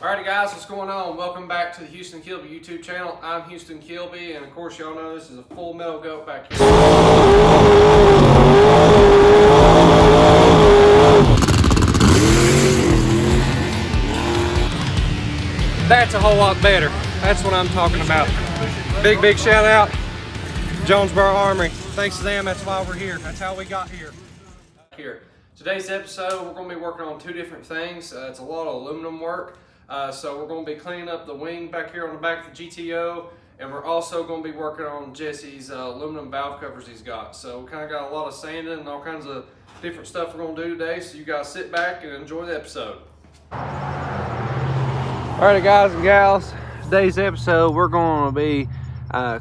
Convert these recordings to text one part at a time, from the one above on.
Alrighty guys, what's going on? Welcome back to the Houston Kilby YouTube channel. I'm Houston Kilby, and of course y'all know this is a full metal goat back here. That's a whole lot better. That's what I'm talking about. Big shout out, Jonesborough Armory. Thanks to them, that's why we're here. That's how we got here. Today's episode, we're going to be working on two different things. It's a lot of aluminum work. So we're going to be cleaning up the wing back here on the back of the GTO, and we're also going to be working on Jesse's aluminum valve covers he's got. So we kind of got a lot of sanding and all kinds of different stuff we're going to do today. So you guys sit back and enjoy the episode. Alright guys and gals, today's episode we're going to be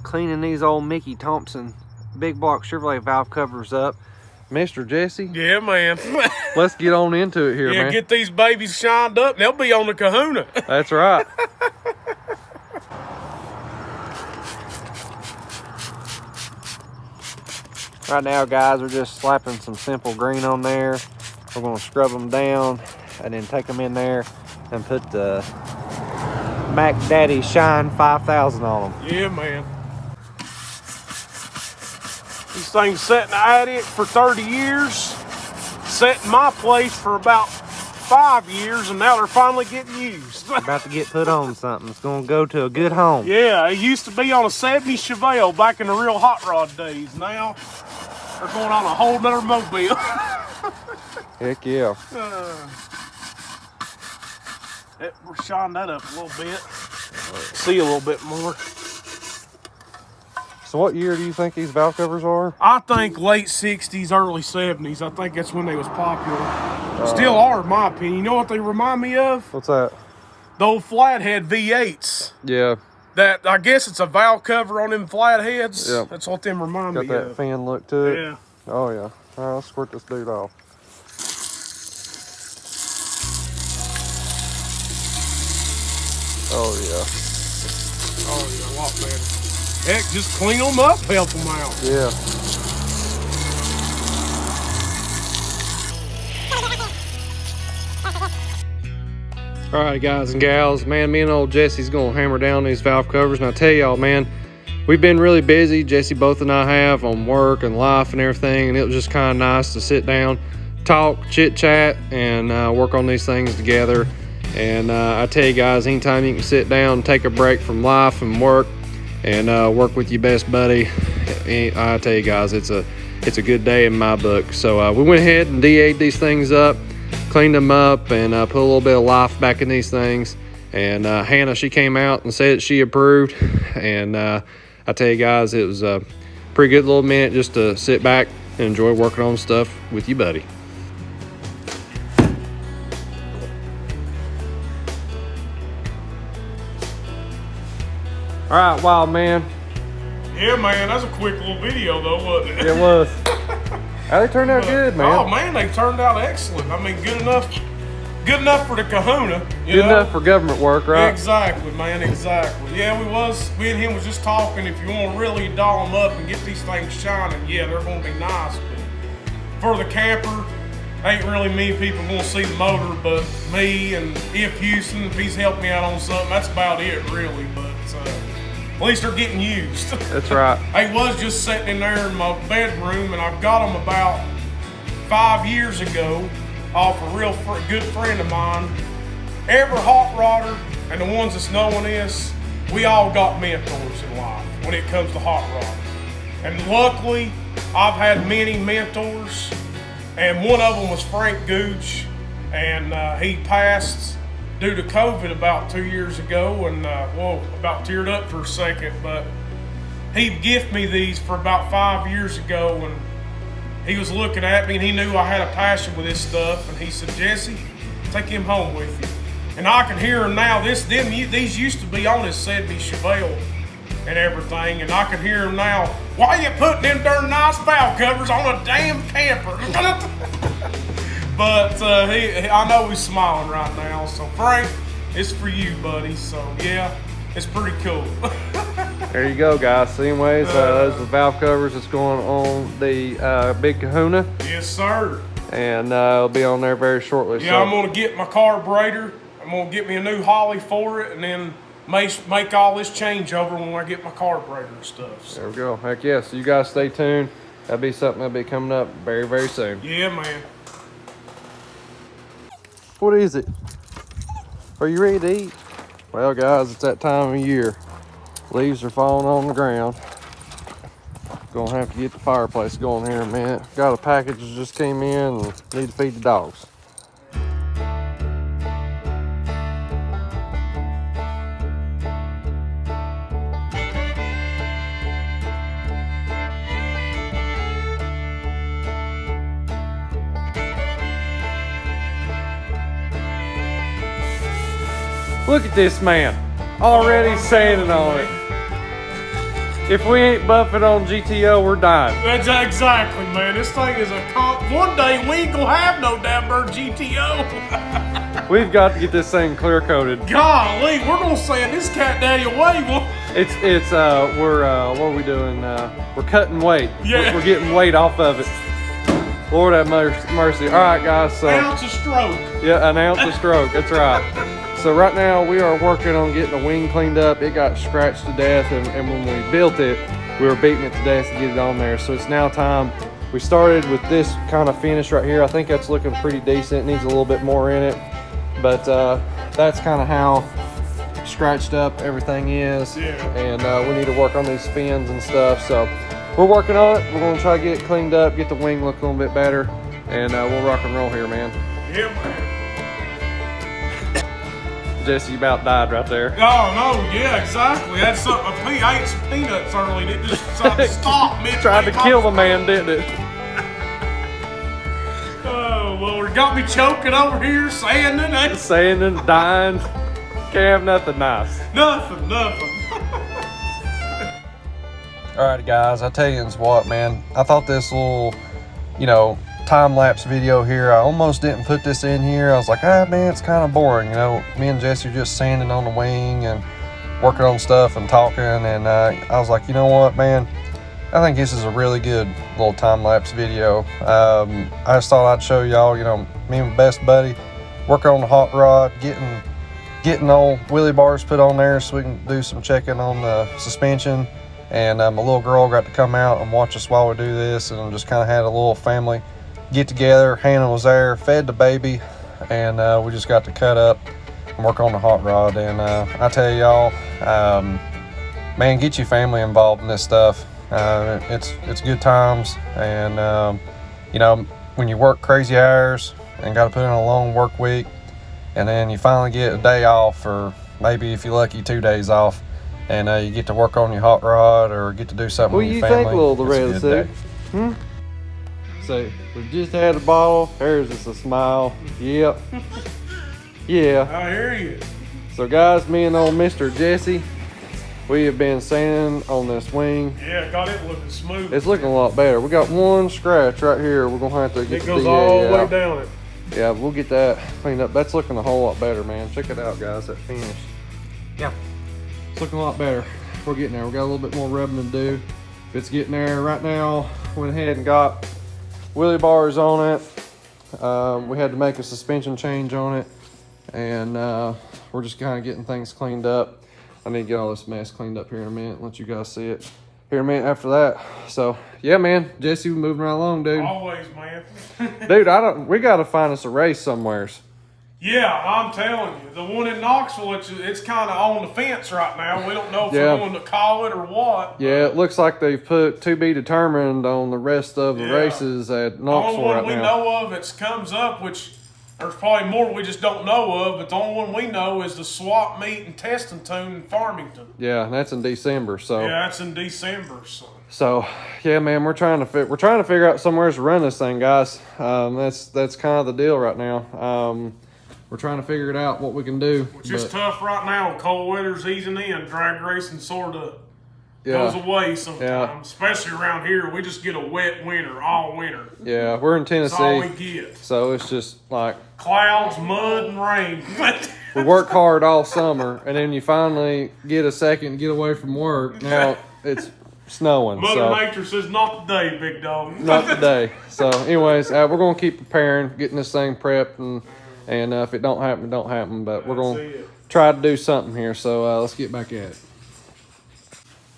cleaning these old Mickey Thompson big block Chevrolet valve covers up. Mr. Jesse? Yeah, man. Let's get on into it here, man. Yeah, get these babies shined up and they'll be on the kahuna. That's right. Right now, guys, we're just slapping some simple green on there. We're going to scrub them down and then take them in there and put the Mac Daddy Shine 5000 on them. Yeah, man. These things sat in the attic for 30 years, sat in my place for about 5 years, and now they're finally getting used. About to get put on something. It's going to go to a good home. Yeah, it used to be on a 70 Chevelle back in the real hot rod days. Now, they're going on a whole nother mobile. Heck yeah. We're shining that up a little bit. See a little bit more. So what year do you think these valve covers are? I think late 60s, early 70s. I think that's when they was popular. Still are, in my opinion. You know what they remind me of? What's that? The old flathead V8s. Yeah. That, I guess it's a valve cover on them flatheads. Yep. That's what them remind me of. Got that fan look to it? Yeah. Oh yeah. All right, let's squirt this dude off. Oh yeah. Oh yeah, a lot better. Heck, just clean them up, help them out. Yeah. All right, guys and gals, man, me and old Jesse's gonna hammer down these valve covers. And I tell y'all, man, we've been really busy. Jesse, both and I have, on work and life and everything. And it was just kind of nice to sit down, talk, chit chat, and work on these things together. And I tell you guys, anytime you can sit down, take a break from life and work, and work with your best buddy, I tell you guys, it's a good day in my book. So we went ahead and DA'd these things up, cleaned them up, and put a little bit of life back in these things. And Hannah, she came out and said she approved. And I tell you guys, it was a pretty good little minute just to sit back and enjoy working on stuff with you, buddy. All right, wild man. Yeah, man, that's a quick little video though, wasn't it? It was. They turned out good, man. Oh man, they turned out excellent. I mean, good enough for the kahuna. Good enough for government work, right? Exactly, man, exactly. Yeah, me and him was just talking. If you want to really doll them up and get these things shining, yeah, they're going to be nice. But for the camper, ain't really many people going to see the motor, but me and if Houston, if he's helped me out on something, that's about it, really. But at least they're getting used. That's right. I was just sitting in there in my bedroom, and I've got them about 5 years ago off a real good friend of mine. Every hot rodder and the ones that's knowing this, we all got mentors in life when it comes to hot rodding. And luckily, I've had many mentors, and one of them was Frank Gooch, and he passed due to COVID about 2 years ago, and about teared up for a second, but he gifted me these for about 5 years ago, and he was looking at me and he knew I had a passion with this stuff, and he said, Jesse, take him home with you. And I can hear him now. These used to be on his 70 Chevelle and everything, and I can hear him now. Why are you putting them darn nice valve covers on a damn camper? But I know he's smiling right now. So Frank, it's for you, buddy. So yeah, it's pretty cool. There you go, guys. So anyways, those are the valve covers that's going on the big kahuna. Yes, sir. And it'll be on there very shortly. Yeah, so I'm gonna get my carburetor. I'm gonna get me a new Holly for it, and then make all this changeover when I get my carburetor and stuff. So. There we go. Heck yeah. So you guys stay tuned. That'll be something that'll be coming up very, very soon. Yeah, man. What is it? Are you ready to eat? Well, guys, it's that time of year. Leaves are falling on the ground. Gonna have to get the fireplace going here in a minute. Got a package that just came in and need to feed the dogs. Look at this man, already sanding on it. If we ain't buffing on GTO, we're dying. That's exactly, man. This thing is a comp. One day we ain't gonna have no damn bird GTO. We've got to get this thing clear coated. Golly, we're gonna sand this cat daddy away. What are we doing? We're cutting weight. Yeah. We're getting weight off of it. Lord have mercy. All right, guys. So an ounce of stroke. Yeah, an ounce of stroke. That's right. So right now we are working on getting the wing cleaned up. It got scratched to death, and when we built it, we were beating it to death to get it on there. So it's now time. We started with this kind of finish right here. I think that's looking pretty decent. It needs a little bit more in it, but that's kind of how scratched up everything is. Yeah. And we need to work on these fins and stuff. So we're working on it. We're going to try to get it cleaned up, get the wing look a little bit better, and we'll rock and roll here, man. Yeah, man. Jesse about died right there. Oh, no, yeah, exactly. That's something. I ate some peanuts early and it just decided to stop me. Tried to kill the man, didn't it? Oh, Lord. Got me choking over here, sanding. Sanding, dying. Can't have nothing nice. Nothing. Alright, guys, I tell you what, man. I thought this little, time-lapse video here, I almost didn't put this in here. I was like, man, it's kind of boring. Me and Jesse are just sanding on the wing and working on stuff and talking. And I was like, you know what, man? I think this is a really good little time-lapse video. I just thought I'd show y'all, me and my best buddy working on the hot rod, getting old wheelie bars put on there so we can do some checking on the suspension. And my little girl got to come out and watch us while we do this, and just kind of had a little family get together. Hannah was there, fed the baby, and we just got to cut up and work on the hot rod. And I tell y'all, man, get your family involved in this stuff. It's good times, and when you work crazy hours and got to put in a long work week, and then you finally get a day off, or maybe if you're lucky 2 days off, and you get to work on your hot rod or get to do something with your family. What do you think, little Loretta Sue? So we just had a bottle. There's just a smile. Yep. Yeah. I hear you. So guys, me and old Mr. Jesse, we have been sanding on this wing. Yeah, got it looking smooth. It's looking a lot better. We got one scratch right here. We're gonna have to get it goes all the way down it. Yeah, we'll get that cleaned up. That's looking a whole lot better, man. Check it out, guys. That finish. Yeah. It's looking a lot better. We're getting there. We got a little bit more rubbing to do. It's getting there. Right now, went ahead and got wheelie bars on it. We had to make a suspension change on it, and we're just kind of getting things cleaned up. I need to get all this mess cleaned up here in a minute, let you guys see it here in a minute after that. So yeah, man, Jesse, we moving right along, dude. Always, man. Dude, we got to find us a race somewheres. Yeah, I'm telling you, the one in Knoxville, it's kind of on the fence right now. We don't know if we're going to call it or what. Yeah, it looks like they've put to be determined on the rest of the races at Knoxville right now. The only one we know of that comes up, which there's probably more we just don't know of, but the only one we know is the swap meet and testing tune in Farmington. Yeah, and that's in December. So yeah, that's in December. So yeah, man, we're trying to figure out somewhere to run this thing, guys. That's kind of the deal right now. We're trying to figure it out what we can do. Which is tough right now. Cold weather's easing in. Drag racing sort of goes away sometimes. Especially around here. We just get a wet winter all winter. Yeah, we're in Tennessee. That's all we get. So it's just like clouds, mud, and rain. We work hard all summer, and then you finally get a second to get away from work. Now it's snowing. Mother Nature says, not today, big dog. Not today. So anyways, we're going to keep preparing, getting this thing prepped, and And if it don't happen, it don't happen. But we're That's going to it. try to do something here. So let's get back at it.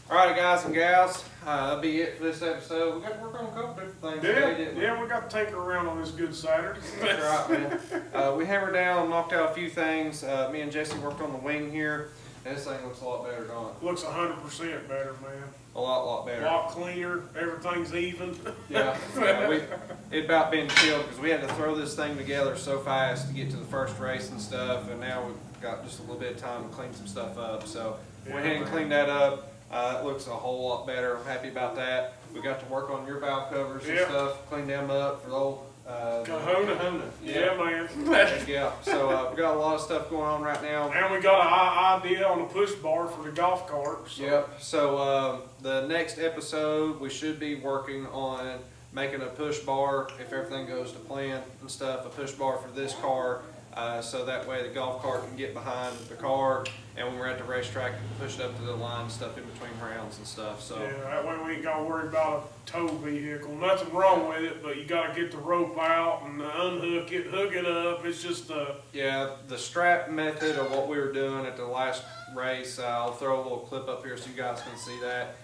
All right, guys and gals, that'll be it for this episode. We got to work on a couple different things today, didn't we? Yeah, we got to take her around on this good Saturday. That's right, man. We hammered down, knocked out a few things. Me and Jesse worked on the wing here. And this thing looks a lot better, don't it? Looks 100% better, man. A lot better. A lot cleaner. Everything's even. Yeah. It about been killed because we had to throw this thing together so fast to get to the first race and stuff. And now we've got just a little bit of time to clean some stuff up. So went ahead and cleaned that up. It looks a whole lot better. I'm happy about that. We got to work on your valve covers and stuff, clean them up for the old Kahuna. Yeah, man. Yeah. So we got a lot of stuff going on right now. And we got an idea on the push bar for the golf cart. So. Yep. So the next episode, we should be working on making a push bar, if everything goes to plan and stuff, a push bar for this car. So that way the golf cart can get behind the car, and when we're at the racetrack, push it up to the line and stuff in between rounds and stuff. So yeah, that way we ain't got to worry about a tow vehicle. Nothing wrong with it, but you got to get the rope out and unhook it, hook it up. It's just yeah, the strap method of what we were doing at the last race. I'll throw a little clip up here so you guys can see that.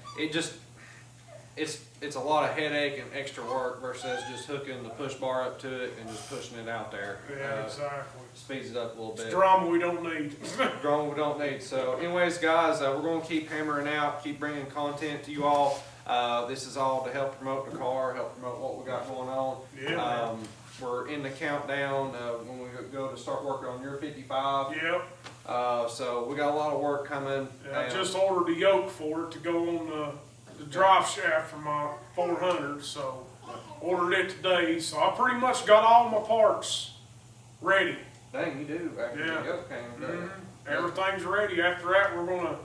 It's a lot of headache and extra work versus just hooking the push bar up to it and just pushing it out there. Yeah, exactly. Speeds it up a little bit. It's drama we don't need. Drama we don't need. So anyways, guys, we're going to keep hammering out, keep bringing content to you all. This is all to help promote the car, help promote what we got going on. Yeah. We're in the countdown when we go to start working on your 55. Yep. So we got a lot of work coming. Yeah, I just ordered a yoke for it to go on the drive shaft for my 400, so ordered it today. So I pretty much got all my parts ready. Dang, you do. Actually, Yeah. Everything's ready. After that, we're gonna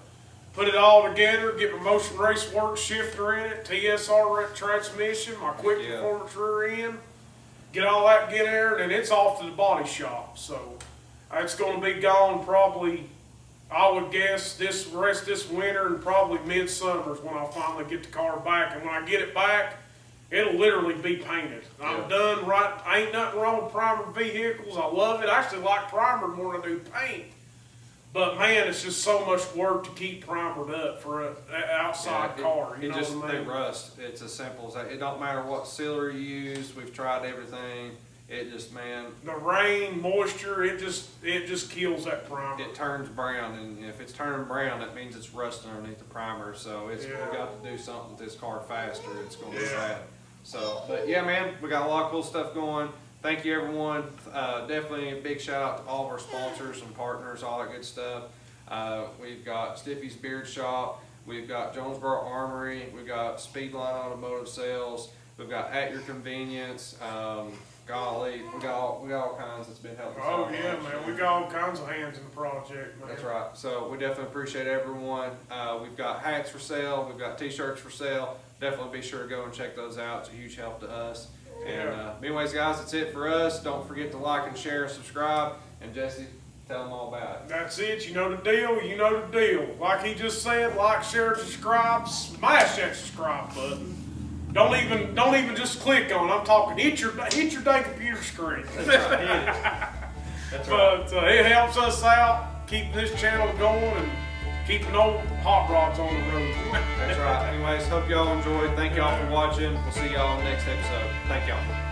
put it all together, get my motion race work shifter in it, TSR transmission, my quick performance rear end, get all that get there, and then it's off to the body shop. So it's gonna be gone probably, I would guess, this winter and probably mid-summers when I'll finally get the car back. And when I get it back, it'll literally be painted. I'm done right. Ain't nothing wrong with primer vehicles. I love it. I actually like primer more than I do paint. But man, it's just so much work to keep primered up for an outside car. You know what I mean? They rust. It's as simple as that. It don't matter what sealer you use. We've tried everything. It just, man. The rain, moisture, it just kills that primer. It turns brown, and if it's turning brown, that means it's rusting underneath the primer. So we got to do something with this car faster. It's going to be bad. So, but yeah, man, we got a lot of cool stuff going. Thank you, everyone. Definitely a big shout out to all of our sponsors and partners, all that good stuff. We've got Stiffy's Beard Shop. We've got Jonesborough Armory. We've got Speedline Automotive Sales. We've got At Your Convenience. Golly, we got all kinds that's been helping us out. Oh yeah, man, we got all kinds of hands in the project, man. That's right. So we definitely appreciate everyone. We've got hats for sale. We've got t-shirts for sale. Definitely be sure to go and check those out. It's a huge help to us. And anyways, guys, that's it for us. Don't forget to like and share and subscribe. And Jesse, tell them all about it. That's it. You know the deal. You know the deal. Like he just said, like, share, subscribe, smash that subscribe button. Don't even just click on it. I'm talking hit your dang computer screen. That's right. That's right. But it helps us out, keeping this channel going and keeping old hot rods on the road. That's right. Anyways, hope y'all enjoyed. Thank y'all for watching. We'll see y'all in the next episode. Thank y'all.